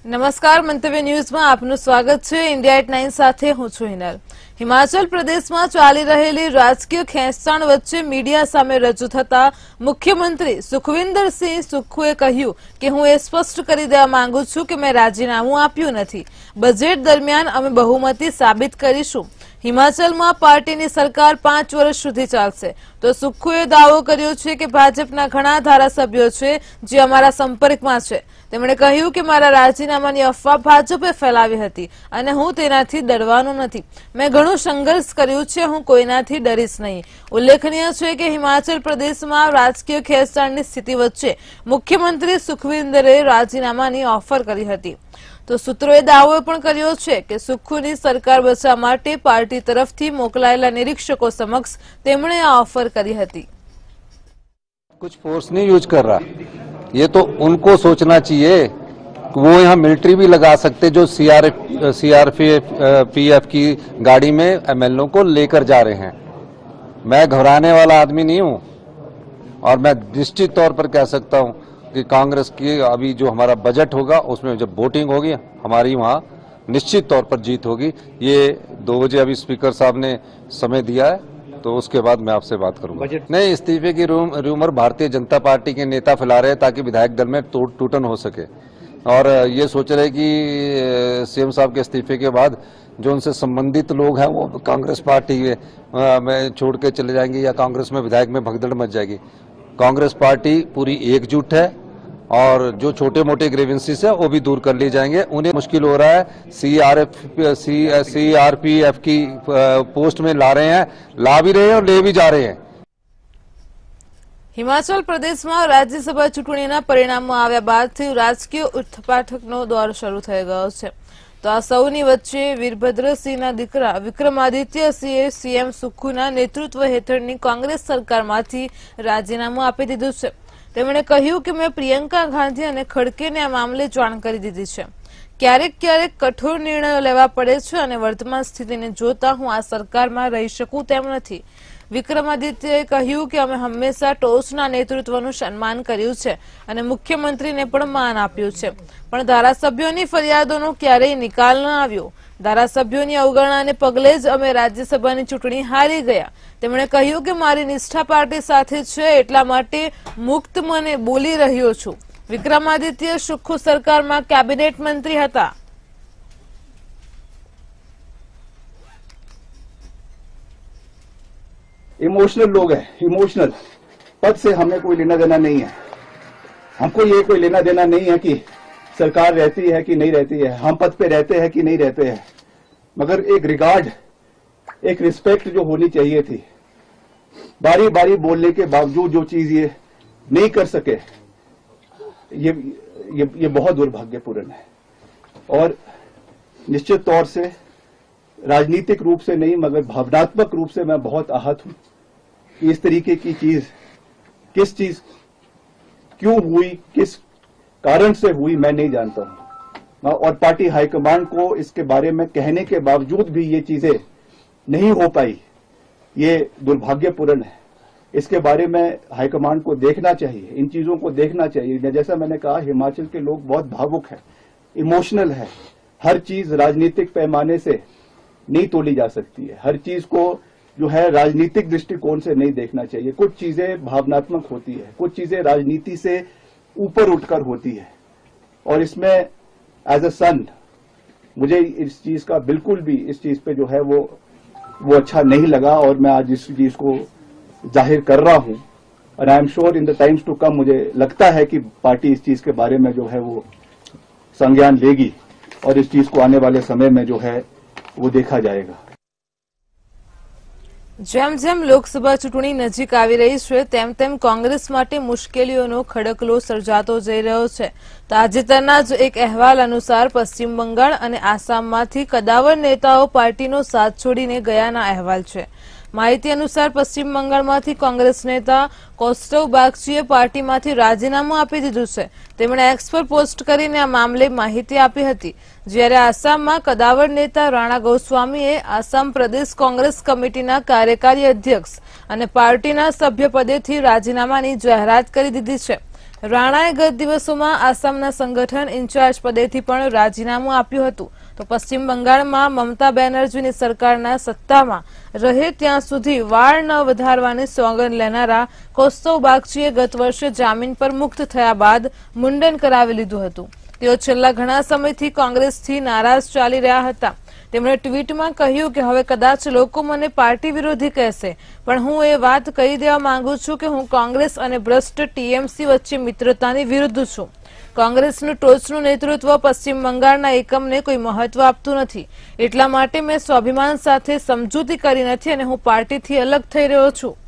નમસ્કાર, મંતવ્ય ન્યૂઝમાં આપનું સ્વાગત છે। ઇન્ડિયા એટ 9 સાથે હું છું હિનલ। હિમાચલ પ્રદેશમાં ચાલી રહેલી રાજકીય ખેંચતાણ વચ્ચે મીડિયા સામે રજૂ થતા મુખ્યમંત્રી સુખવિન્દરસિંહ સુક્ખુએ કહ્યું કે હું એ સ્પષ્ટ કરી દેવા માંગુ છું કે મેં રાજીનામું આપ્યું નથી। બજેટ દરમિયાન અમે બહુમતી સાબિત કરીશું। હિમાચલમાં પાર્ટીની સરકાર 5 વર્ષ સુધી ચાલશે। તો સુક્ખુએ દાવો કર્યો છે કે ભાજપના ઘણા ધારાસભ્યો છે જે અમારા સંપર્કમાં છે। તેમણે કહ્યું કે મારા રાજીનામાની અફવા ભાજપે ફેલાવી હતી અને હું તેનાથી ડરવાનો નથી। મેં ઘણું સંઘર્ષ કર્યું છે, હું કોઈનાથી ડરીશ નહીં। ઉલ્લેખનીય છે કે હિમાચલ પ્રદેશમાં રાજકીય ખેંચતાણની સ્થિતિ વચ્ચે મુખ્યમંત્રી સુખવિન્દરે રાજીનામાની ઓફર કરી હતી। તો સૂત્રોએ દાવો પણ કર્યો છે કે સુક્ખુની સરકાર બચાવવા માટે પાર્ટી તરફથી મોકલાયેલા નિરીક્ષકો સમક્ષ તેમણે આ ઓફર કરી હતી। कुछ फोर्स नहीं यूज कर रहा, ये तो उनको सोचना चाहिए। वो यहाँ मिलिट्री भी लगा सकते जो सीआरपीएफ की गाड़ी में एमएलओ को लेकर जा रहे हैं। मैं घबराने वाला आदमी नहीं हूँ और मैं निश्चित तौर पर कह सकता हूँ कि कांग्रेस की अभी जो हमारा बजट होगा उसमें जब वोटिंग होगी हमारी वहाँ निश्चित तौर पर जीत होगी। ये 2 बजे अभी स्पीकर साहब ने समय दिया है, तो उसके बाद मैं आपसे बात करूंगा। नहीं, इस्तीफे की रूमर भारतीय जनता पार्टी के नेता फैला रहे हैं ताकि विधायक दल में टूटन हो सके और ये सोच रहे कि सीएम साहब के इस्तीफे के बाद जो उनसे संबंधित लोग हैं वो कांग्रेस पार्टी में छोड़ के चले जाएंगे या कांग्रेस में विधायक में भगदड़ मच जाएगी। कांग्रेस पार्टी पूरी एकजुट है और जो छोटे मोटे ग्रीवेंसेस है वो भी दूर कर लिए जाएंगे। उन्हें मुश्किल हो रहा है, सीआरपीएफ की पोस्ट में ला रहे हैं, ला भी रहे हैं और ले भी जा रहे हैं। હિમાચલ પ્રદેશમાં રાજ્યસભા ચૂંટણીના પરિણામો આવ્યા બાદથી રાજકીય ઉઠપાઠકનો દોર શરૂ થઈ ગયો છે। તો આ સૌની વચ્ચે વીરભદ્રસિંહના દીકરા વિક્રમાદિત્ય સિંહે સીએમ સુક્ખુના નેતૃત્વ હેઠળની કોંગ્રેસ સરકારમાંથી રાજીનામું આપી દીધું છે। તેમણે કહ્યું કે મેં પ્રિયંકા ગાંધી અને ખડગેને આ મામલે જાણ કરી દીધી છે। ક્યારેક ક્યારેક કઠોર નિર્ણયો લેવા પડે છે અને વર્તમાન સ્થિતિને જોતા હું આ સરકારમાં રહી શકું તેમ નથી। વિક્રમાદિત્યએ કહ્યું કે અમે હંમેશા ટોચના નેતૃત્વનું સન્માન કર્યું છે અને મુખ્યમંત્રીને પણ માન આપ્યું છે, પણ ધારાસભ્યોની ફરિયાદોનો ક્યારેય નિકાલ ન આવ્યો। ધારાસભ્યોની અવગણનાને પગલે જ અમે રાજ્યસભાની ચૂંટણી હારી ગયા। તેમણે કહ્યું કે મારી નિષ્ઠા પાર્ટી સાથે છે એટલા માટે મુક્ત મને બોલી રહ્યો છું। વિક્રમાદિત્ય સુક્ખુ સરકારમાં કેબિનેટ મંત્રી હતા। इमोशनल लोग हैं, इमोशनल पद से हमें कोई लेना देना नहीं है। हमको ये कोई लेना देना नहीं है कि सरकार रहती है कि नहीं रहती है, हम पद पे रहते हैं कि नहीं रहते हैं, मगर एक रिगार्ड, एक रिस्पेक्ट जो होनी चाहिए थी। बारी बारी बोलने के बावजूद जो चीज ये नहीं कर सके, ये बहुत दुर्भाग्यपूर्ण है और निश्चित तौर से राजनीतिक रूप से नहीं मगर भावनात्मक रूप से मैं बहुत आहत हूं। इस तरीके की चीज किस चीज क्यों हुई, किस कारण से हुई, मैं नहीं जानता हूं और पार्टी हाईकमान को इसके बारे में कहने के बावजूद भी ये चीजें नहीं हो पाई, ये दुर्भाग्यपूर्ण है। इसके बारे में हाईकमान को देखना चाहिए, इन चीजों को देखना चाहिए। जैसा मैंने कहा, हिमाचल के लोग बहुत भावुक है, इमोशनल है। हर चीज राजनीतिक पैमाने से नहीं तोली जा सकती है, हर चीज को जो है राजनीतिक दृष्टिकोण से नहीं देखना चाहिए। कुछ चीजें भावनात्मक होती है, कुछ चीजें राजनीति से ऊपर उठकर होती है और इसमें एज अ सन मुझे इस चीज का बिल्कुल भी इस चीज पे जो है वो अच्छा नहीं लगा और मैं आज इस चीज को जाहिर कर रहा हूं और I am sure in the times to come मुझे लगता है कि पार्टी इस चीज के बारे में जो है वो संज्ञान लेगी और इस चीज को आने वाले समय में जो है वो देखा जाएगा। જેમ જેમ લોકસભા ચૂંટણી નજીક આવી રહી છે તેમ તેમ કોંગ્રેસ માટે મુશ્કેલીઓનો ખડકલો સર્જાતો જઈ રહ્યો છે। તાજેતરના જ એક અહેવાલ અનુસાર પશ્ચિમ બંગાળ અને આસામમાંથી કદાવર નેતાઓ પાર્ટીનો સાથ છોડીને ગયાના અહેવાલ છે। માહિતી અનુસાર પશ્ચિમ બંગાળમાંથી કોંગ્રેસ નેતા કૌસ્તવ બાગચીએ પાર્ટીમાંથી રાજીનામું આપી દીધું છે। તેમણે એક્સ પર પોસ્ટ કરીને આ મામલે માહિતી આપી હતી। જ્યારે આસામમાં કદાવર નેતા રાણા ગોસ્વામીએ આસામ પ્રદેશ કોંગ્રેસ કમિટીના કાર્યકારી અધ્યક્ષ અને પાર્ટીના સભ્યપદેથી રાજીનામાની જાહેરાત કરી દીધી છે। રાણાએ ગત દિવસોમાં આસામના સંગઠન ઇન્ચાર્જ પદેથી પણ રાજીનામું આપ્યું હતું તો પશ્ચિમ બંગાળમાં મમતા બેનર્જીની સરકારના સત્તામાં રહે ત્યાં સુધી વાળ ન વધારવાની સોગંદ લેનારા કૌસ્તવ બાગચીએ ગત વર્ષે જામીન પર મુક્ત થયા બાદ મુંડન કરાવી લીધું હતું। તેઓ છેલ્લા ઘણા સમયથી કોંગ્રેસથી નારાજ ચાલી રહ્યા હતા। તેમણે ટ્વીટમાં કહ્યું કે હવે કદાચ લોકો મને પાર્ટી વિરોધી કહેશે, પણ હું એ વાત કહી દેવા માંગુ છું કે હું કોંગ્રેસ અને ભ્રષ્ટ ટીએમસી વચ્ચે મિત્રતાની વિરુદ્ધ છું। કોંગ્રેસનું ટોચનું નેતૃત્વ પશ્ચિમ બંગાળના એકમને કોઈ મહત્વ આપતું નથી, એટલા માટે મેં સ્વાભિમાન સાથે સમજૂતી કરી નથી અને હું પાર્ટીથી અલગ થઈ રહ્યો છું।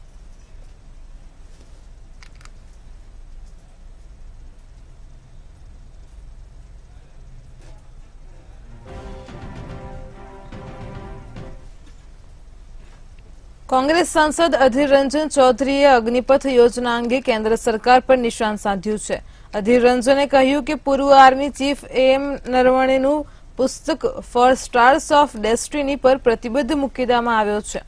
કોંગ્રેસ સાંસદ અધીર રંજન ચૌધરીએ અગ્નિપથ યોજના અંગે કેન્દ્ર સરકાર પર નિશાન સાધ્યું છે। અધીર રંજને કહ્યું કે પૂર્વ આર્મી ચીફ એમ નરવણેનું પુસ્તક ફોર સ્ટાર્સ ઓફ ડેસ્ટિની પર પ્રતિબંધ મૂકી દેવામાં આવ્યો છે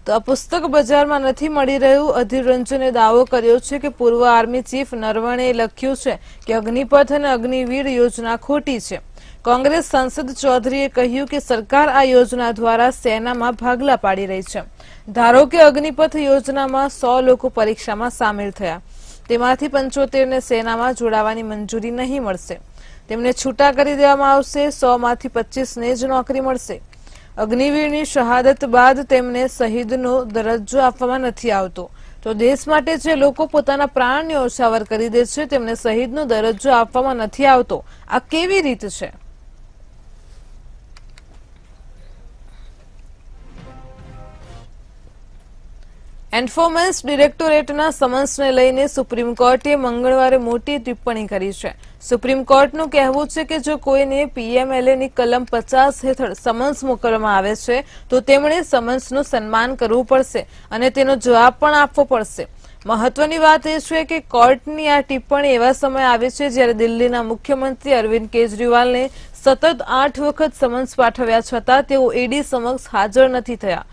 તો આ પુસ્તક બજારમાં નથી મળી રહ્યું। અધીર રંજને દાવો કર્યો છે કે પૂર્વ આર્મી ચીફ નરવણેએ લખ્યું છે કે અગ્નિપથ અને અગ્નિવીર યોજના ખોટી છે। કોંગ્રેસ સાંસદ ચૌધરીએ કહ્યું કે સરકાર આ યોજના દ્વારા સેનામાં ભાગલા પાડી રહી છે। ધારો કે અગ્નિપથ યોજનામાં 100 લોકો પરીક્ષામાં સામેલ થયા, તેમાંથી 75 ને સેનામાં જોડાવાની મંજૂરી નહીં મળશે, તેમને છૂટા કરી દેવામાં આવશે। 100 માંથી 25 ને જ નોકરી મળશે। અગ્નિવીરની શહાદત બાદ તેમને શહીદનો દરજ્જો આપવામાં નથી આવતો, તો દેશ માટે જે લોકો પોતાના પ્રાણ ન્યોછાવર કરી દે છે તેમને શહીદનો દરજ્જો આપવામાં નથી આવતો। આ કેવી રીત છે? એન્ફોર્સમેન્ટ ડિરેક્ટોરેટના સમન્સને લઈને સુપ્રીમ કોર્ટે મંગળવારે મોટી ટિપ્પણી કરી છે। સુપ્રીમ કોર્ટનું કહેવું છે કે જો કોઈને પીએમએલએની કલમ 50 હેઠળ સમન્સ મોકલવામાં આવે છે તો તેમણે સમન્સનું સન્માન કરવું પડશે અને તેનો જવાબ પણ આપવો પડશે। મહત્વની વાત એ છે કે કોર્ટની આ ટિપ્પણી એવા સમયે આવી છે જ્યારે દિલ્હીના મુખ્યમંત્રી અરવિંદ કેજરીવાલને સતત 8 વખત સમન્સ પાઠવ્યા છતાં તેઓ ઈડી સમક્ષ હાજર નથી થયા।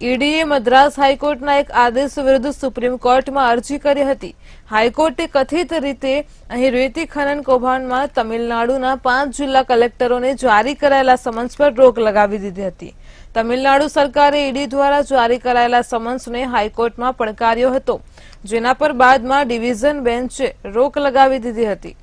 ઈડીએ મદ્રાસ હાઈકોર્ટના એક આદેશ વિરુદ્ધ સુપ્રીમ કોર્ટમાં અરજી કરી હતી। હાઈકોર્ટે કથિત રીતે અહીં રેતી ખનન કૌભાંડમાં તમિલનાડુના 5 જિલ્લા કલેક્ટરોને જારી કરાયેલા સમન્સ પર રોક લગાવી દીધી હતી। તમિલનાડુ સરકારે ઈડી દ્વારા જારી કરાયેલા સમન્સને હાઈકોર્ટમાં પડકાર્યો હતો, જેના પર બાદમાં ડિવિઝન બેન્ચે રોક લગાવી દીધી હતી।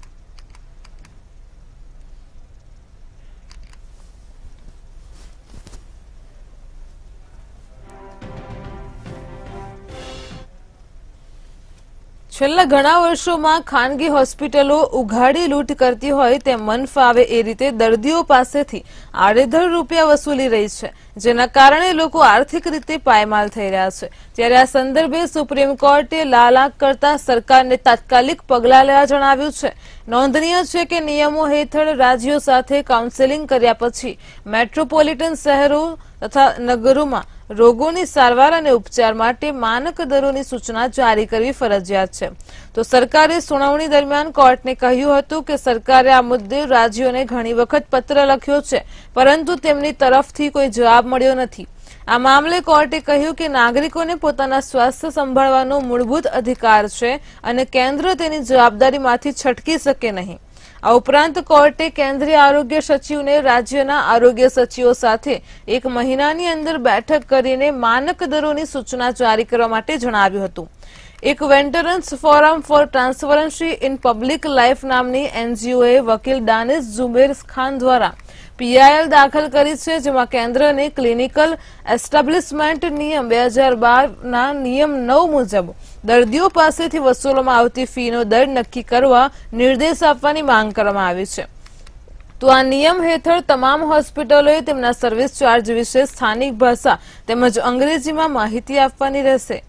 છેલ્લા ઘણા વર્ષોમાં ખાનગી હોસ્પિટલો ઉઘાડી લૂંટ કરતી હોય તેમ મન ફાવે એ રીતે દર્દીઓ પાસેથી આડેધડ રૂપિયા વસૂલી રહી છે, જેના કારણે લોકો આર્થિક રીતે પાયમાલ થઈ રહ્યા છે। ત્યારે આ સંદર્ભે સુપ્રીમ કોર્ટે લાલાક કરતા સરકારને તાત્કાલિક પગલાં લેવા જણાવ્યું છે। નોંધનીય છે કે નિયમો હેઠળ રાજ્યો સાથે કાઉન્સેલિંગ કર્યા પછી મેટ્રોપોલિટન શહેરો તથા નગરોમાં રોગોની સારવાર અને ઉપચાર માટે માનક દરોની સૂચના જારી કરવી ફરજિયાત છે। તો સરકારે સુનાવણી દરમિયાન કોર્ટને કહ્યું હતું કે સરકારે આ મુદ્દે રાજ્યોને ઘણી વખત પત્ર લખ્યો છે, પરંતુ તેમની તરફથી કોઈ જવાબ મળ્યો નથી। આ મામલે કોર્ટે કહ્યું કે નાગરિકોને પોતાના સ્વાસ્થ્ય સંભાળવાનો મૂળભૂત અધિકાર છે અને કેન્દ્ર તેની જવાબદારીમાંથી છટકી શકે નહીં। આ ઉપરાંત કોર્ટે કેન્દ્રીય આરોગ્ય સચિવને રાજ્યના આરોગ્ય સચિવો સાથે 1 મહિનાની અંદર બેઠક કરીને માનક દરોની સૂચના જારી કરવા માટે જણાવ્યું હતું। એક veterans forum four transparency in public life નામની એનજીઓએ વકીલ દાનિશ ઝુબેર ખાન દ્વારા પીઆઈએલ દાખલ કરી છે, જેમાં કેન્દ્રને ક્લિનિકલ એસ્ટાબ્લિશમેન્ટ નિયમ 2012ના નિયમ 9 મુજબ દર્દીઓ પાસેથી વસૂલવામાં આવતી ફીનો દર નક્કી કરવા નિર્દેશ આપવાની માંગ કરવામાં આવી છે। તો આ નિયમ હેઠળ તમામ હોસ્પિટલોએ તેમના સર્વિસ ચાર્જ વિશે સ્થાનિક ભાષા તેમજ અંગ્રેજીમાં માહિતી આપવાની રહેશે।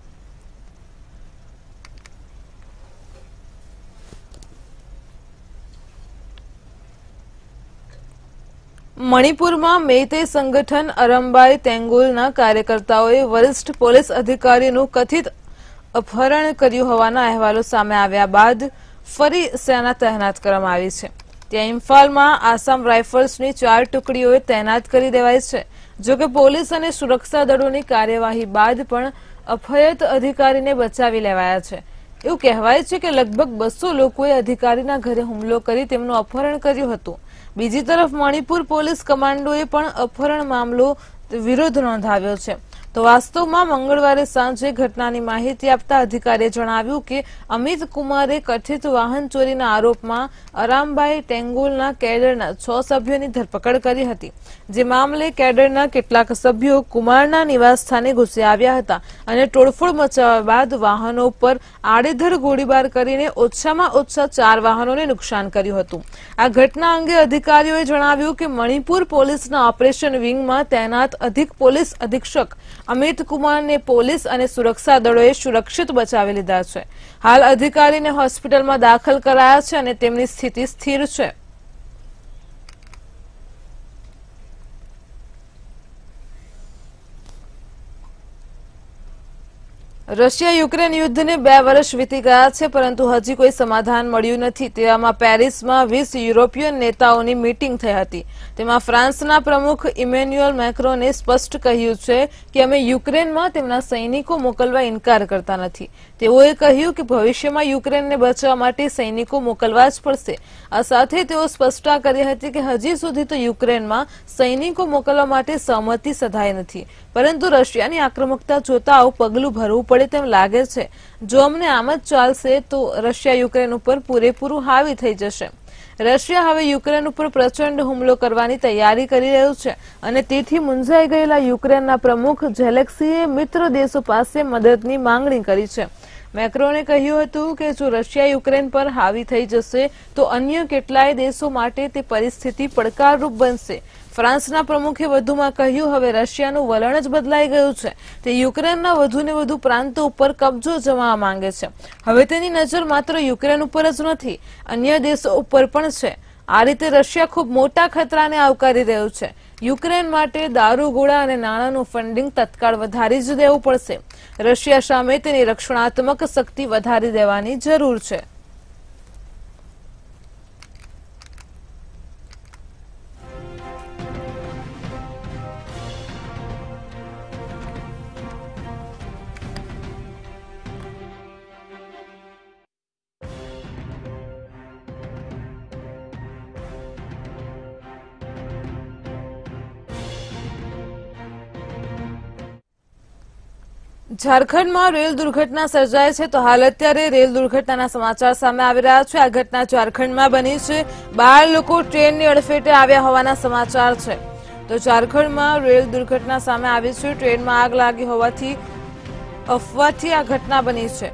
મણિપુરમાં મેઈતે સંગઠન અરંબાઈ તેંગોલના કાર્યકર્તાઓએ વરિષ્ઠ પોલીસ અધિકારીનું કથિત અપહરણ કર્યું હોવાના અહેવાલો સામે આવ્યા બાદ ફરી સેના તહેનાત કરવામાં આવી છે। ત્યાં ઇમ્ફાલમાં આસામ રાઇફલ્સની 4 ટુકડીઓએ તૈનાત કરી દેવાઈ છે। જોકે પોલીસ અને સુરક્ષા દળોની કાર્યવાહી બાદ પણ અપહૃત અધિકારીને બચાવી લેવાયા છે। એવું કહેવાય છે કે લગભગ 200 લોકોએ અધિકારીના ઘરે હુમલો કરી તેમનું અપહરણ કર્યું હતું. બીજી તરફ મણિપુર પોલીસ કમાન્ડોએ પણ અપહરણ મામલો વિરોધ નોંધાવ્યો છે. તો વાસ્તવમાં મંગળવારે સાંજે ઘટનાની માહિતી આપતા અધિકારીએ જણાવ્યું કે અમિત કુમારે કથિત વાહન ચોરીના આરોપમાં અરામબાઈ ટેંગોલના કેડરના 6 સભ્યોની ધરપકડ કરી હતી. જે મામલે કેડરના કેટલાક સભ્યો કુમારના નિવાસસ્થાને ઘૂસી આવ્યા હતા અને તોડફોડ મચાવ્યા બાદ વાહનો પર આડેધડ ગોળીબાર કરીને ઓછામાં ઓછા 4 વાહનોને નુકસાન કર્યું હતું. આ ઘટના અંગે અધિકારીઓએ જણાવ્યું કે મણિપુર પોલીસના ઓપરેશન વિંગમાં તૈનાત અધિક પોલીસ અધિક્ષક અમિત કુમારને પોલીસ અને સુરક્ષા દળોએ સુરક્ષિત બચાવી લીધા છે. હાલ અધિકારીને હોસ્પિટલમાં દાખલ કરાયા છે અને તેમની સ્થિતિ સ્થિર છે. રશિયા યુક્રેન યુદ્ધને 2 વર્ષ વીતી ગયા છે, પરંતુ હજી કોઈ સમાધાન મળ્યું નથી. તેવામાં પેરિસમાં 20 યુરોપિયન નેતાઓની મીટિંગ થઈ હતી. તેમાં ફ્રાન્સના પ્રમુખ ઇમેન્યુઅલ મેક્રોને સ્પષ્ટ કહ્યું છે કે અમે યુક્રેનમાં તેમના સૈનિકો મોકલવા ઇનકાર કરતા નથી. તેઓએ કહ્યું કે ભવિષ્યમાં યુક્રેનને બચાવવા માટે સૈનિકો મોકલવા જ પડશે. આ સાથે તેઓ સ્પષ્ટતા કરી હતી કે હજી સુધી તો યુક્રેનમાં સૈનિકો મોકલવા માટે સહમતિ સધાઈ નથી, પરંતુ રશિયાની આક્રમકતા જોતા આવું પગલું ભરવું પડે તેમ લાગે છે. જો અમને આમ જ ચાલશે તો રશિયા યુક્રેન ઉપર પૂરેપૂરું હાવી થઈ જશે. રશિયા હવે યુક્રેન ઉપર પ્રચંડ હુમલો કરવાની તૈયારી કરી રહ્યું છે અને તેથી મૂંઝાઈ ગયેલા યુક્રેનના પ્રમુખ ઝેલેન્સ્કીએ મિત્ર દેશો પાસે મદદની માંગણી કરી છે. મેક્રોને કહ્યું હતું કે જો રશિયા યુક્રેન પર હાવી થઈ જશે તો અન્ય કેટલાય દેશો માટે તે પરિસ્થિતિ પડકારરૂપ બનશે. ફ્રાન્સના પ્રમુખે વધુમાં કહ્યું હવે રશિયાનું વલણ જ બદલાઈ ગયું છે. તે યુક્રેનના વધુને વધુ પ્રાંતો ઉપર કબજો જમાવવા માંગે છે. હવે તેની નજર માત્ર યુક્રેન ઉપર જ નથી, અન્ય દેશો ઉપર પણ છે. આ રીતે રશિયા ખૂબ મોટા ખતરાને આવકારી રહ્યું છે. યુક્રેન માટે દારૂગોળા અને નાણાંનું ફંડિંગ તત્કાળ વધારી જ દેવું પડશે. રશિયા સામે તેની રક્ષણાત્મક શક્તિ વધારી દેવાની જરૂર છે. ઝારખંડમાં રેલ દુર્ઘટના સર્જાય છે. તો હાલ અત્યારે રેલ દુર્ઘટનાના સમાચાર સામે આવી રહ્યા છે. આ ઘટના ઝારખંડમાં બની છે. 12 લોકો ટ્રેનની અડફેટે આવ્યા હોવાના સમાચાર છે. તો ઝારખંડમાં રેલ દુર્ઘટના સામે આવી છે. ટ્રેનમાં આગ લાગી હોવાથી અફવાથી આ ઘટના બની છે.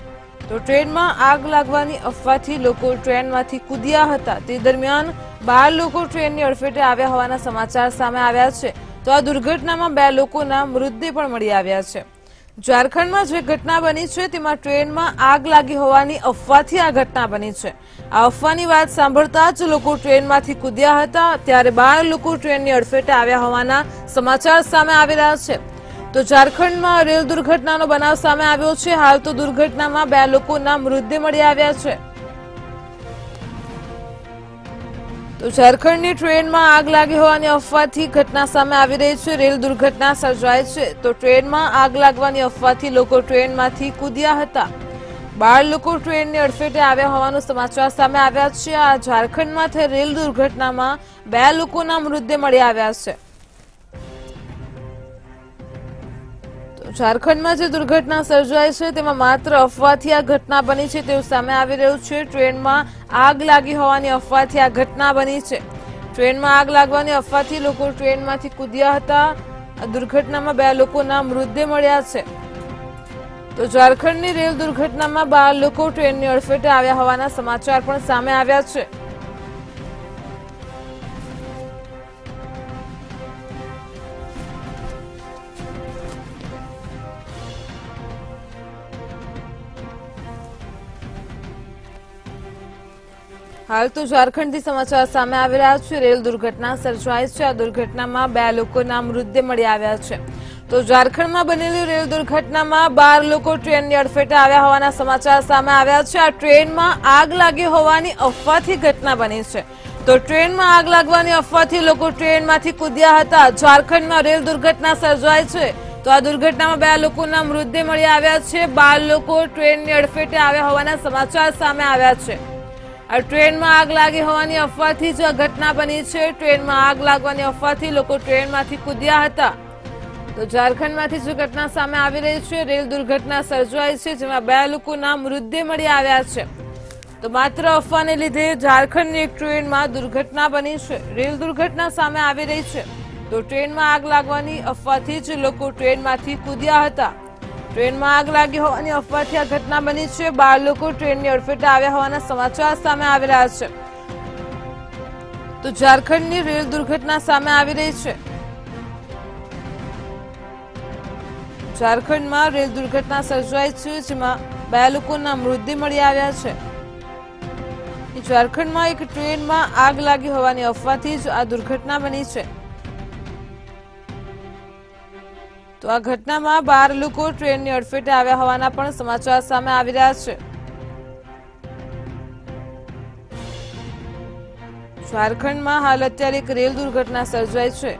તો ટ્રેનમાં આગ લાગવાની અફવાથી લોકો ટ્રેનમાંથી કૂદ્યા હતા. તે દરમિયાન 12 લોકો ટ્રેનની અડફેટે આવ્યા હોવાના સમાચાર સામે આવ્યા છે. તો આ દુર્ઘટનામાં 2 લોકોના મૃતદેહ પણ મળી આવ્યા છે. ઝારખંડમાં જે ઘટના બની છે તેમાં ટ્રેનમાં આગ લાગી હોવાની અફવાથી આ ઘટના બની છે. આ અફવાની વાત સાંભળતા જ લોકો ટ્રેનમાંથી કૂદ્યા હતા. ત્યારે 12 લોકો ટ્રેનની અડફેટે આવ્યા હોવાના સમાચાર સામે આવી રહ્યા છે. તો ઝારખંડમાં રેલ દુર્ઘટનાનો બનાવ સામે આવ્યો છે. હાલ તો દુર્ઘટનામાં 2 લોકોના મૃતદેહ મળી આવ્યા છે. તો ઝારખંડની ટ્રેનમાં આગ લાગી હોવાની અફવાથી ઘટના સામે આવી રહી છે. રેલ દુર્ઘટના સર્જાય છે. તો ટ્રેનમાં આગ લાગવાની અફવાથી લોકો ટ્રેનમાંથી કૂદ્યા હતા. 12 લોકો ટ્રેનની અડફેટે આવ્યા હોવાનો સમાચાર સામે આવ્યા છે. આ ઝારખંડમાં થઈ રેલ દુર્ઘટનામાં 2 લોકોના મૃતદેહ મળી આવ્યા છે. ઝારખંડમાં જે દુર્ઘટના સર્જાઈ છે તેમાં માત્ર અફવાથી આ ઘટના બની છે તેવું સામે આવી રહ્યું છે. ટ્રેનમાં આગ લાગી હોવાની અફવાથી આ ઘટના બની છે. ટ્રેનમાં આગ લાગવાની અફવાથી લોકો ટ્રેનમાંથી કૂદ્યા હતા. આ દુર્ઘટનામાં 2 લોકોના મૃતદેહ મળ્યા છે. તો ઝારખંડની રેલ દુર્ઘટનામાં 12 લોકો ટ્રેનની અડફેટે આવ્યા હોવાના સમાચાર પણ સામે આવ્યા છે. હાલ તો ઝારખંડથી સમાચાર સામે આવી રહ્યા છે. રેલ દુર્ઘટના સર્જાઈ છે. આ દુર્ઘટનામાં 2 લોકોના મૃતદેહ મળી આવ્યા છે. તો ઝારખંડમાં બનેલી રેલ દુર્ઘટનામાં 12 લોકો ટ્રેનની અડફેટે આવ્યા હોવાના સમાચાર સામે આવ્યા છે. આ ટ્રેનમાં આગ લાગી હોવાની અફવાથી ઘટના બની છે. તો ટ્રેનમાં આગ લાગવાની અફવાથી લોકો ટ્રેનમાંથી કૂદ્યા હતા. ઝારખંડમાં રેલ દુર્ઘટના સર્જાઈ છે. તો આ દુર્ઘટનામાં 2 લોકોના મૃતદેહ મળી આવ્યા છે। 12 લોકો ટ્રેનની અડફેટે આવ્યા હોવાના સમાચાર સામે આવ્યા છે। આ ટ્રેનમાં આગ લાગી હોવાની અફવાથી જ આ ઘટના બની છે। ટ્રેનમાં આગ લાગવાની અફવાથી લોકો ટ્રેનમાંથી કૂદ્યા હતા। તો ઝારખંડમાંથી જ ઘટના સામે આવી રહી છે। રેલ દુર્ઘટના સર્જાઈ છે, જેમાં 2 લોકોના મૃતદેહ મળી આવ્યા છે। તો માત્ર અફવાને લીધે ઝારખંડની એક ટ્રેનમાં દુર્ઘટના બની છે। રેલ દુર્ઘટના સામે આવી રહી છે, તો ટ્રેનમાં આગ લાગવાની અફવાથી જ લોકો ટ્રેનમાંથી કૂદ્યા હતા। ટ્રેનમાં આગ લાગી હોવાની અફવાથી આ ઘટના બની છે। 12 લોકો ટ્રેનની અડફેટે આવ્યા હોવાના સમાચાર સામે આવી રહ્યા છે। તો ઝારખંડની રેલ દુર્ઘટના સામે આવી રહી છે। ઝારખંડમાં રેલ દુર્ઘટના સર્જાઈ છે, જેમાં 2 લોકોના મૃતદેહ મળી આવ્યા છે। ઝારખંડમાં એક ટ્રેનમાં આગ લાગી હોવાની અફવાથી જ આ દુર્ઘટના બની છે। તો આ ઘટનામાં 12 લોકો ટ્રેનની અડફેટે આવ્યા હોવાના પણ સમાચાર સામે આવી રહ્યા છે। ઝારખંડમાં હાલ અત્યારે એક રેલ દુર્ઘટના સર્જાઈ છે।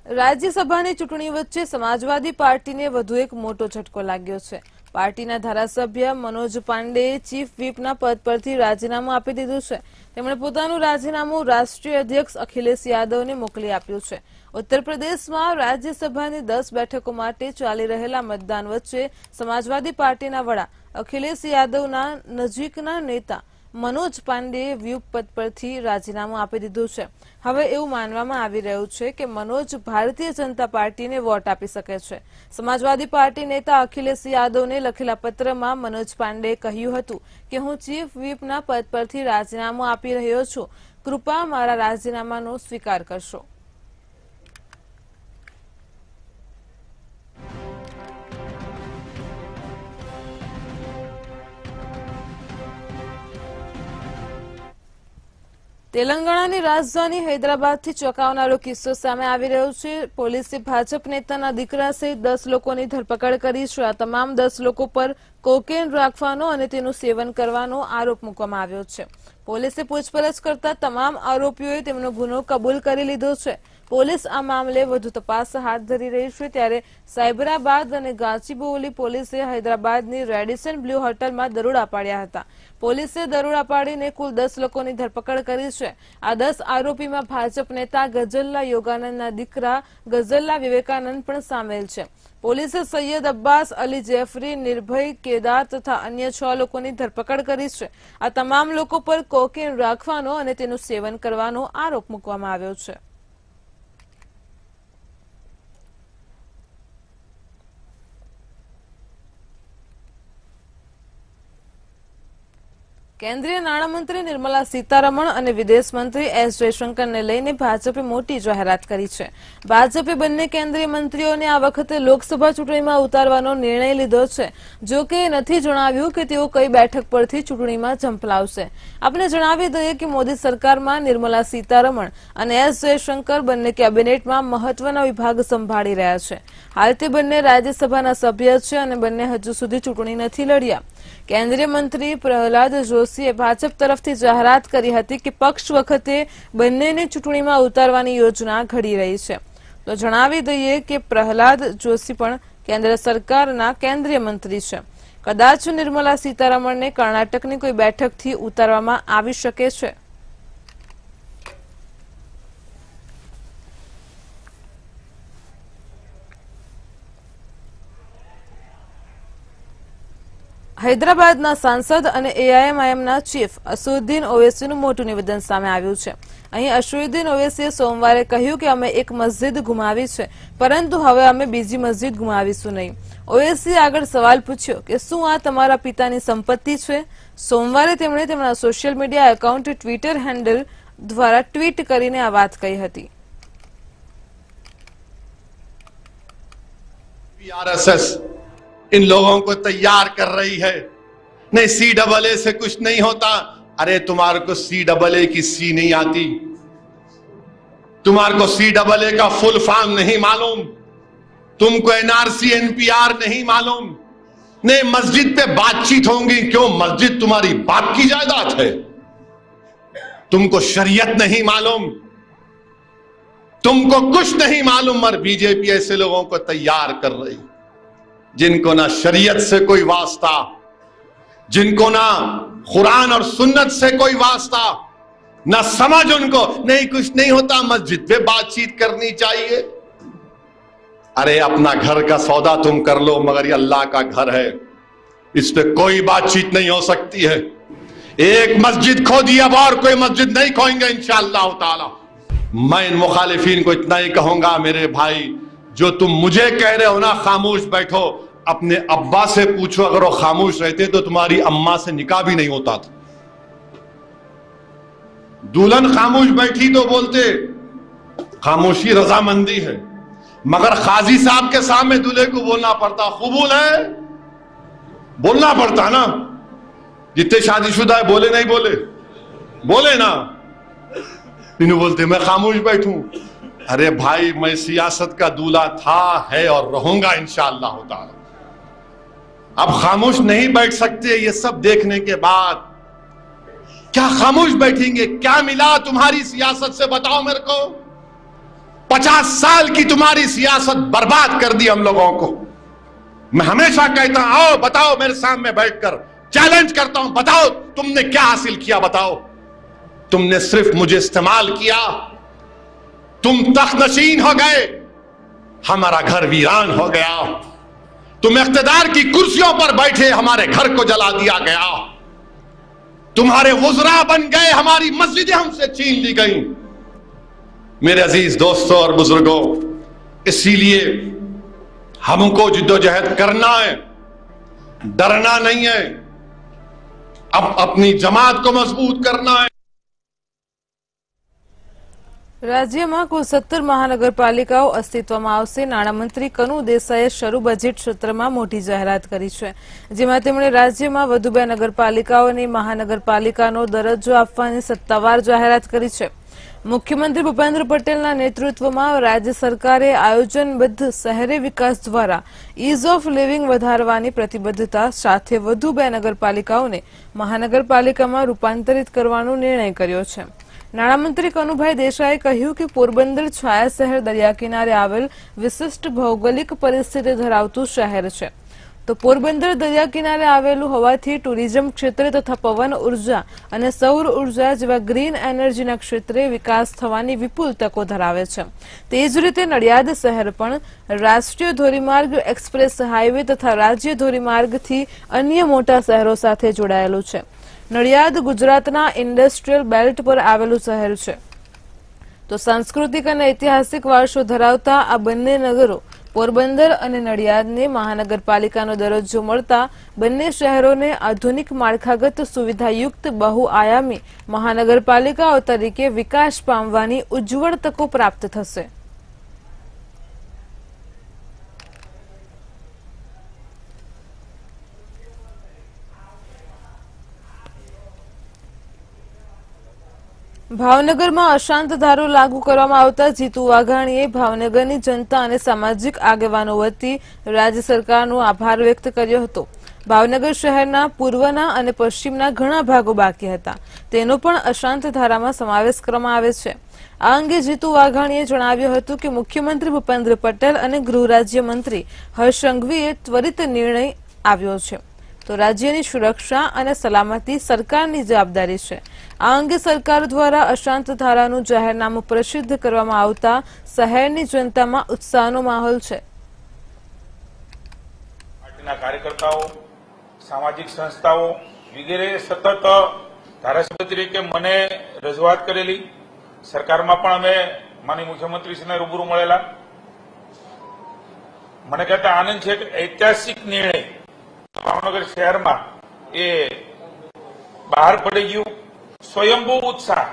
રાજ્યસભાની ચૂંટણી વચ્ચે સમાજવાદી પાર્ટીને વધુ એક મોટો ઝટકો લાગ્યો છે। પાર્ટીના ધારાસભ્ય મનોજ પાંડેએ ચીફ વ્હીપના પદ પરથી રાજીનામું આપી દીધું છે। તેમણે પોતાનું રાજીનામું રાષ્ટ્રીય અધ્યક્ષ અખિલેશ યાદવને મોકલી આપ્યું છે। ઉત્તર પ્રદેશમાં રાજ્યસભાની 10 બેઠકો માટે ચાલી રહેલા મતદાન વચ્ચે સમાજવાદી પાર્ટીના વડા અખિલેશ યાદવના નજીકના નેતા મનોજ પાંડેએ વ્હીપ પદ પરથી રાજીનામું આપી દીધું છે। હવે એવું માનવામાં આવી રહ્યું છે કે મનોજ ભારતીય જનતા પાર્ટીને વોટ આપી શકે છે। સમાજવાદી પાર્ટી નેતા અખિલેશ યાદવને લખેલા પત્રમાં મનોજ પાંડેએ કહ્યું હતું કે હું ચીફ વ્હીપના પદ પરથી રાજીનામું આપી રહ્યો છું। કૃપા મારા રાજીનામાનો સ્વીકાર કરશો। તેલંગાણાની રાજધાની હૈદરાબાદથી ચોંકાવનારો કિસ્સો સામે આવી રહ્યો છે। પોલીસે ભાજપ નેતાના દીકરા સહિત 10 લોકોની ધરપકડ કરી છે। આ તમામ 10 લોકો પર કોકેન રાખવાનો અને તેનું સેવન કરવાનો આરોપ મૂકવામાં આવ્યો છે। પોલીસે પૂછપરછ કરતા તમામ આરોપીઓએ તેમનો ગુનો કબૂલ કરી લીધો છે। પોલીસ આ મામલે વધુ તપાસ હાથ ધરી રહી છે। ત્યારે સાયબરાબાદ અને ગાચીબોલી પોલીસે હૈદરાબાદની રેડિસન બ્લુ હોટલમાં દરોડા પાડ્યા હતા। પોલીસે દરોડા પાડીને કુલ 10 લોકોની ધરપકડ કરી છે। આ 10 આરોપીમાં ભાજપ નેતા ગઝલ્લા યોગાનંદના દીકરા ગઝલ્લા વિવેકાનંદ પણ સામેલ છે। પોલીસે સૈયદ અબ્બાસ અલી જેફરી, નિર્ભય કેદાર તથા અન્ય 6 લોકોની ધરપકડ કરી છે। આ તમામ લોકો પર કોકેન રાખવાનો અને તેનું સેવન કરવાનો આરોપ મૂકવામાં આવ્યો છે। કેન્દ્રીય નાણામંત્રી નિર્મલા સીતારમણ અને વિદેશ મંત્રી એસ જયશંકરને લઈને ભાજપે મોટી જાહેરાત કરી છે। ભાજપે બંને કેન્દ્રીય મંત્રીઓને આ વખતે લોકસભા ચૂંટણીમાં ઉતારવાનો નિર્ણય લીધો છે। જો કે નથી જણાવ્યું કે તેઓ કઈ બેઠક પરથી ચૂંટણીમાં ઝંપલાવશે। આપણે જણાવી દઈએ કે મોદી સરકારમાં નિર્મલા સીતારમણ અને એસ જયશંકર બંને કેબિનેટમાં મહત્વના વિભાગ સંભાળી રહ્યા છે। હાલ તે બંને રાજ્યસભાના સભ્ય છે અને બંને હજુ સુધી ચૂંટણી નથી લડ્યા। કેન્દ્રીય મંત્રી પ્રહલાદ જોશીએ ભાજપ તરફથી જાહેરાત કરી હતી કે પક્ષ વખતે બંનેને ચૂંટણીમાં ઉતારવાની યોજના ઘડી રહી છે। તો જણાવી દઈએ કે પ્રહલાદ જોશી પણ કેન્દ્ર સરકારના કેન્દ્રીય મંત્રી છે। કદાચ નિર્મલા સીતારમણને કર્ણાટકની કોઈ બેઠકથી ઉતારવામાં આવી શકે છે। હૈદરાબાદના સાંસદ અને એઆઈએમઆઈએમના ચીફ અસદુદ્દીન ઓવૈસીનું મોટું નિવેદન સામે આવ્યું છે। અહીં અસદુદ્દીન ઓવૈસીએ સોમવારે કહ્યું કે અમે એક મસ્જિદ ગુમાવી છે, પરંતુ હવે અમે બીજી મસ્જિદ ગુમાવીશું નહીં। ઓવૈસીએ આગળ સવાલ પૂછ્યો કે શું આ તમારા પિતાની સંપત્તિ છે? સોમવારે તેમણે તેમના social media account Twitter handle દ્વારા ટ્વીટ કરીને આ વાત કહી હતી। आरएसएस इन लोगों को तैयार कर रही है। नहीं CAA से कुछ नहीं होता। अरे तुम्हारे को CAA की सी नहीं आती, तुम्हारे को CAA का फुल फॉर्म नहीं मालूम, तुमको NRC NPR नहीं मालूम। नहीं मस्जिद पे बातचीत होंगी, क्यों? मस्जिद तुम्हारी बाप की जायदाद है। तुमको शरीयत नहीं मालूम, तुमको कुछ नहीं मालूम, और बीजेपी ऐसे लोगों को तैयार कर रही जिनको ना शरीयत से कोई वास्ता, जिनको ना कुरान और सुन्नत से कोई वास्ता, ना समझ उनको, नहीं कुछ नहीं होता, मस्जिद पे बातचीत करनी चाहिए। अरे अपना घर का सौदा तुम कर लो, मगर ये अल्लाह का घर है, इस पे कोई बातचीत नहीं हो सकती है। एक मस्जिद खो दी, अब और कोई मस्जिद नहीं खोएंगे इंशाअल्लाह ताला। मैं इन मुखालिफिन को इतना ही कहूंगा, मेरे भाई जो तुम मुझे कह रहे हो ना खामोश बैठो, अपने अब्बा से पूछो, अगर वो खामोश रहते तो तुम्हारी अम्मा से निकाह भी नहीं होता था। दुल्हन खामोश बैठी तो बोलते खामोशी रजामंदी है, मगर काजी साहब के सामने दूल्हे को बोलना पड़ता, कबूल है, बोलना पड़ता ना। जितने शादीशुदा है बोले नहीं बोले, बोले ना, इन्हें बोलते मैं खामोश बैठूं। अरे भाई मैं सियासत का दूल्हा था, है और रहूंगा इंशाअल्लाह ताला। अब खामोश नहीं बैठ सकते, ये सब देखने के बाद क्या खामोश बैठेंगे? क्या मिला तुम्हारी सियासत से बताओ मेरे को? 50 साल की तुम्हारी सियासत बर्बाद कर दी हम लोगों को। मैं हमेशा कहता हूं आओ बताओ मेरे सामने बैठकर, चैलेंज करता हूं, बताओ तुमने क्या हासिल किया, बताओ। तुमने सिर्फ मुझे इस्तेमाल किया, तुम तख्तनशीन हो गए, हमारा घर वीरान हो गया। तुम इख्तिदार की कुर्सियों पर बैठे, हमारे घर को जला दिया गया। तुम्हारे वज़रा बन गए, हमारी मस्जिदें हमसे छीन ली गई। मेरे अजीज दोस्तों और बुजुर्गों, इसीलिए हमको जिद्दोजहद करना है, डरना नहीं है, अब अपनी जमात को मजबूत करना है। રાજ્યમાં કુલ 17 મહાનગરપાલિકાઓ અસ્તિત્વમાં આવશે। નાણામંત્રી કનુ દેસાઈએ શરૂ બજેટ સત્રમાં મોટી જાહેરાત કરી છે, જેમાં તેમણે રાજ્યમાં વધુ 2 નગરપાલિકાઓને મહાનગરપાલિકાનો દરજ્જો આપવાની સત્તાવાર જાહેરાત કરી છે। મુખ્યમંત્રી ભૂપેન્દ્ર પટેલના નેતૃત્વમાં રાજ્ય સરકારે આયોજનબદ્ધ શહેરી વિકાસ દ્વારા ઇઝ ઓફ લિવિંગ વધારવાની પ્રતિબદ્ધતા સાથે વધુ 2 નગરપાલિકાઓને મહાનગરપાલિકામાં રૂપાંતરિત કરવાનો નિર્ણય કર્યો છે। નાણામંત્રી કનુભાઈ દેસાઈએ કહ્યું કે પોરબંદર છાયા શહેર દરિયા કિનારે આવેલ વિશિષ્ટ ભૌગોલિક પરિસ્થિતિ ધરાવતું શહેર છે, તો પોરબંદર દરિયા કિનારે આવેલું હોવાથી ટુરિઝમ ક્ષેત્રે તથા પવન ઉર્જા અને સૌર ઉર્જા જેવા ગ્રીન એનર્જીના ક્ષેત્રે વિકાસ થવાની વિપુલ તકો ધરાવે છે। તે જ રીતે નડિયાદ શહેર પણ રાષ્ટ્રીય ધોરીમાર્ગ, એક્સપ્રેસ હાઈવે તથા રાજ્ય ધોરીમાર્ગથી અન્ય મોટા શહેરો સાથે જોડાયેલું છે। નડિયાદ ગુજરાતના ઇન્ડસ્ટ્રીયલ બેલ્ટ પર આવેલું શહેર છે, તો સાંસ્કૃતિક અને ઐતિહાસિક વારસો ધરાવતા આ બંને નગરો પોરબંદર અને નડિયાદને મહાનગરપાલિકાનો દરજ્જો મળતા બંને શહેરોને આધુનિક માળખાગત સુવિધાયુક્ત બહુઆયામી મહાનગરપાલિકાઓ તરીકે વિકાસ પામવાની ઉજ્જવળ તકો પ્રાપ્ત થશે। ભાવનગરમાં અશાંત ધારો લાગુ કરવામાં આવતા જીતુ વાઘાણીએ ભાવનગરની જનતા અને સામાજિક આગેવાનો વતી રાજ્ય સરકારનો આભાર વ્યક્ત કર્યો હતો। ભાવનગર શહેરના પૂર્વના અને પશ્ચિમના ઘણા ભાગો બાકી હતા, તેનો પણ અશાંત ધારામાં સમાવેશ કરવામાં આવે છે। આ અંગે જીતુ વાઘાણીએ જણાવ્યું હતું કે મુખ્યમંત્રી ભૂપેન્દ્ર પટેલ અને ગૃહ રાજ્યમંત્રી હર્ષ સંઘવીએ ત્વરિત નિર્ણય આવ્યો છે, તો રાજ્યની સુરક્ષા અને સલામતી સરકારની જવાબદારી છે। આ અંગે સરકાર દ્વારા અશાંત ધારાનું જાહેરનામું પ્રસિદ્ધ કરવામાં આવતા શહેરની જનતામાં ઉત્સાહનો માહોલ છે। પાર્ટીના કાર્યકર્તાઓ, સામાજિક સંસ્થાઓ વગેરે સતત ધારાસભ્ય તરીકે મને રજૂઆત કરેલી, સરકારમાં પણ અમે માનનીય મુખ્યમંત્રીશ્રીને રૂબરૂ મળેલા। મને કહેતા આનંદ છે કે ઐતિહાસિક નિર્ણય ભાવનગર શહેરમાં એ બહાર પડી ગયું। સ્વયંભૂ ઉત્સાહ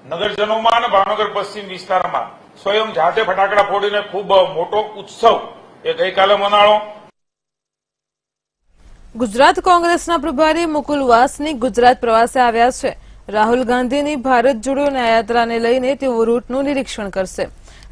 નગરજનોમાં અને ભાવનગર પશ્ચિમ વિસ્તારમાં સ્વયં જાતે ફટાકડા ફોડીને ખૂબ મોટો ઉત્સવ એ ગઈકાલે મનાળો। ગુજરાત કોંગ્રેસના પ્રભારી મુકુલ વાસનિક ગુજરાત પ્રવાસે આવ્યા છે। રાહુલ ગાંધીની ભારત જોડો ન્યાયયાત્રાને લઈને તેઓ રૂટનું નિરીક્ષણ કરશે।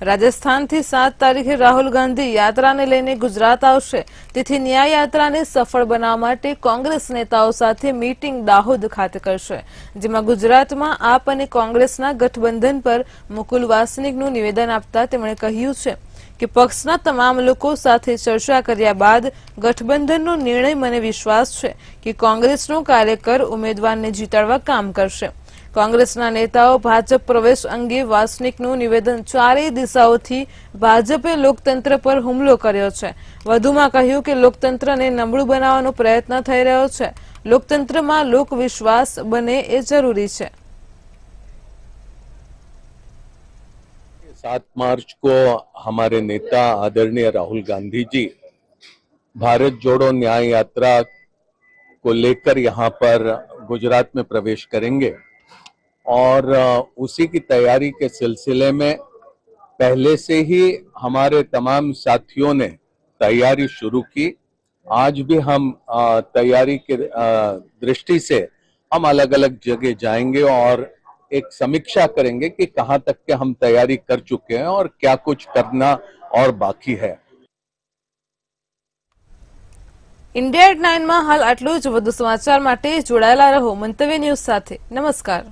રાજસ્થાનથી 7 તારીખે રાહુલ ગાંધી યાત્રાને લઈને ગુજરાત આવશે, તેથી ન્યાય યાત્રાને સફળ બનાવવા માટે કોંગ્રેસ નેતાઓ સાથે મીટિંગ દાહોદ ખાતે કરશે, જેમાં ગુજરાતમાં આપ અને કોંગ્રેસના ગઠબંધન પર મુકુલ વાસનિકનું નિવેદન આપતા તેમણે કહ્યું છે કે પક્ષના તમામ લોકો સાથે ચર્ચા કર્યા બાદ ગઠબંધનનો નિર્ણય મને વિશ્વાસ છે કે કોંગ્રેસનો કાર્યકર ઉમેદવારને જીતાડવા કામ કરશે। કોંગ્રેસના નેતાઓ ભાજપ પ્રવેશ અંગે વાસનિકનું નિવેદન ચારેય દિશાઓથી ભાજપે લોકતંત્ર પર હુમલો કર્યો છે। વધુમાં કહ્યું કે લોકતંત્રને નબળું બનાવવાનો પ્રયત્ન થઈ રહ્યો છે। લોકતંત્રમાં લોકવિશ્વાસ બને એ જરૂરી છે। 7 मार्च को हमारे नेता आदरणीय राहुल गांधी जी भारत जोड़ो न्याय यात्रा को लेकर यहाँ पर गुजरात में प्रवेश करेंगे और उसी की तैयारी के सिलसिले में पहले से ही हमारे तमाम साथियों ने तैयारी शुरू की। आज भी हम तैयारी के दृष्टि से हम अलग अलग जगह जाएंगे और एक समीक्षा करेंगे कि कहां तक के हम तैयारी कर चुके हैं और क्या कुछ करना और बाकी है। इंडिया एट 9 में हाल आटलू ज। વધુ સમાચાર માટે જોડાયેલા રહો મંતવ્ય ન્યૂઝ સાથે। નમસ્કાર।